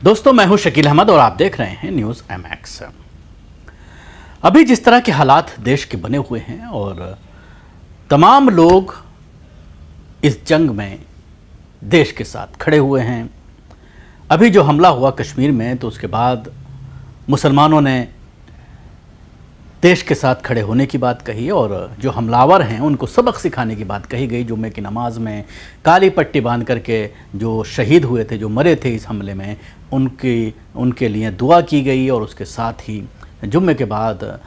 दोस्तों, मैं हूं शकील अहमद और आप देख रहे हैं न्यूज़ MX। अभी जिस तरह के हालात देश के बने हुए हैं और तमाम लोग इस जंग में देश के साथ खड़े हुए हैं। अभी जो हमला हुआ कश्मीर में, तो उसके बाद मुसलमानों ने देश के साथ खड़े होने की बात कही और जो हमलावर हैं उनको सबक सिखाने की बात कही गई। जुम्मे की नमाज में काली पट्टी बांध करके जो शहीद हुए थे, जो मरे थे इस हमले में, उनके लिए दुआ की गई और उसके साथ ही जुम्मे के बाद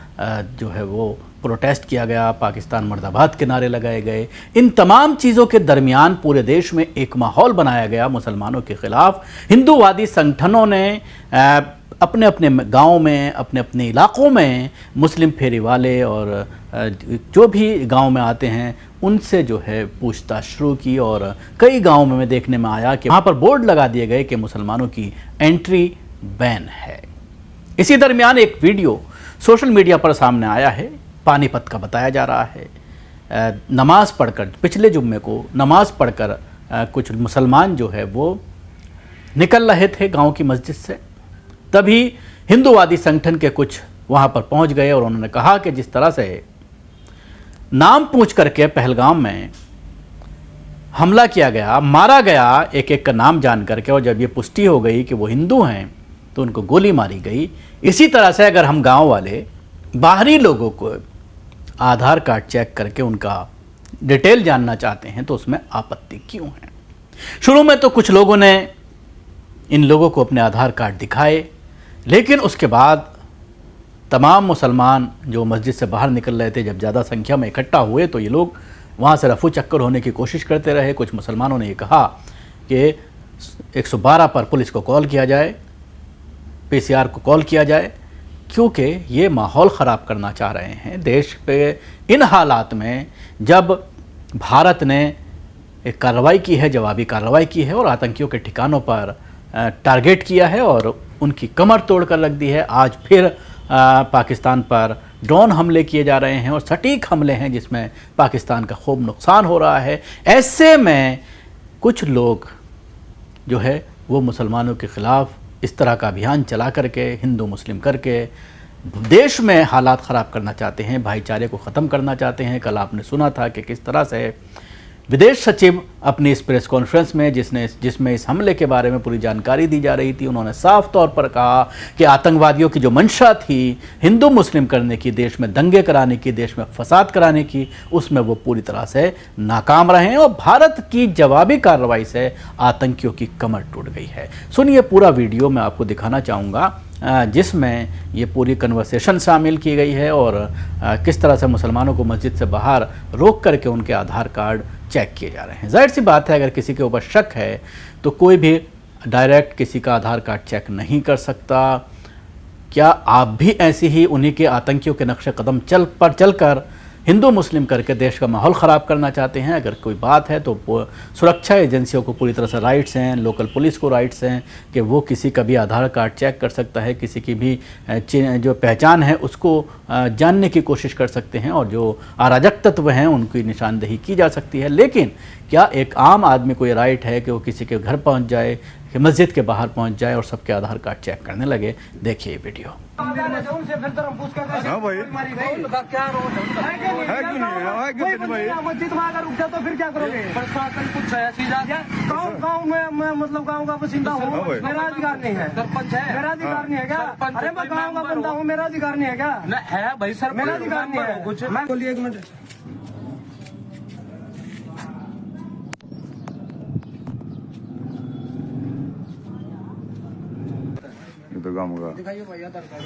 जो है वो प्रोटेस्ट किया गया, पाकिस्तान मुर्दाबाद के नारे लगाए गए। इन तमाम चीज़ों के दरमियान पूरे देश में एक माहौल बनाया गया मुसलमानों के ख़िलाफ़। हिंदूवादी संगठनों ने अपने अपने गाँव में, अपने अपने इलाक़ों में मुस्लिम फेरी वाले और जो भी गांव में आते हैं उनसे जो है पूछताछ शुरू की और कई गांवों में देखने में आया कि वहाँ पर बोर्ड लगा दिए गए कि मुसलमानों की एंट्री बैन है। इसी दरमियान एक वीडियो सोशल मीडिया पर सामने आया है, पानीपत का बताया जा रहा है। नमाज पढ़कर, पिछले जुम्मे को नमाज पढ़कर कुछ मुसलमान जो है वो निकल रहे थे गाँव की मस्जिद से, तभी हिंदूवादी संगठन के कुछ वहाँ पर पहुँच गए और उन्होंने कहा कि जिस तरह से नाम पूछ करके पहलगाम में हमला किया गया, मारा गया एक एक का नाम जान करके, और जब ये पुष्टि हो गई कि वो हिंदू हैं तो उनको गोली मारी गई। इसी तरह से अगर हम गांव वाले बाहरी लोगों को आधार कार्ड चेक करके उनका डिटेल जानना चाहते हैं तो उसमें आपत्ति क्यों है? शुरू में तो कुछ लोगों ने इन लोगों को अपने आधार कार्ड दिखाए, लेकिन उसके बाद तमाम मुसलमान जो मस्जिद से बाहर निकल रहे थे, जब ज़्यादा संख्या में इकट्ठा हुए तो ये लोग वहाँ से रफू चक्कर होने की कोशिश करते रहे। कुछ मुसलमानों ने ये कहा कि 112 पर पुलिस को कॉल किया जाए, PCR को कॉल किया जाए, क्योंकि ये माहौल ख़राब करना चाह रहे हैं देश पे। इन हालात में जब भारत ने एक कार्रवाई की है, जवाबी कार्रवाई की है और आतंकियों के ठिकानों पर टारगेट किया है और उनकी कमर तोड़ कर रख दी है। आज फिर पाकिस्तान पर ड्रोन हमले किए जा रहे हैं और सटीक हमले हैं जिसमें पाकिस्तान का खूब नुकसान हो रहा है। ऐसे में कुछ लोग जो है वो मुसलमानों के ख़िलाफ़ इस तरह का अभियान चला करके, हिंदू मुस्लिम करके देश में हालात ख़राब करना चाहते हैं, भाईचारे को ख़त्म करना चाहते हैं। कल आपने सुना था कि किस तरह से विदेश सचिव अपनी इस प्रेस कॉन्फ्रेंस में जिसमें इस हमले के बारे में पूरी जानकारी दी जा रही थी, उन्होंने साफ तौर पर कहा कि आतंकवादियों की जो मंशा थी हिंदू मुस्लिम करने की, देश में दंगे कराने की, देश में फसाद कराने की, उसमें वो पूरी तरह से नाकाम रहे हैं और भारत की जवाबी कार्रवाई से आतंकियों की कमर टूट गई है। सुनिए पूरा वीडियो मैं आपको दिखाना चाहूँगा जिसमें ये पूरी कन्वर्सेशन शामिल की गई है और किस तरह से मुसलमानों को मस्जिद से बाहर रोक करके उनके आधार कार्ड चेक किए जा रहे हैं। जाहिर सी बात है, अगर किसी के ऊपर शक है तो कोई भी डायरेक्ट किसी का आधार कार्ड चेक नहीं कर सकता। क्या आप भी ऐसी ही उन्हीं के आतंकियों के नक्शे कदम चलकर हिंदू मुस्लिम करके देश का माहौल ख़राब करना चाहते हैं? अगर कोई बात है तो सुरक्षा एजेंसियों को पूरी तरह से राइट्स हैं, लोकल पुलिस को राइट्स हैं कि वो किसी का भी आधार कार्ड चेक कर सकता है, किसी की भी जो पहचान है उसको जानने की कोशिश कर सकते हैं और जो अराजक तत्व हैं उनकी निशानदेही की जा सकती है। लेकिन क्या एक आम आदमी को ये राइट है कि वो किसी के घर पहुँच जाए, कि मस्जिद के बाहर पहुंच जाए और सबके आधार कार्ड चेक करने लगे? देखिए वीडियो। हाँ भाई, मस्जिद में अगर रुक जाए तो फिर क्या करोगे? प्रशासन कुछ गाँव में मतलब गाँव का बासिंदा हूँ, मेरा अधिकार नहीं है। सरपंच है, मेरा अधिकार नहीं है क्या? अरे मैं गाँव का बंदा हूँ, मेरा अधिकार नहीं है क्या? है भाई सर, मेरा अधिकार नहीं है कुछ। मैं बोलिए 1 मिनट। तो काम होगा। दिखाइए भैया आधार कार्ड।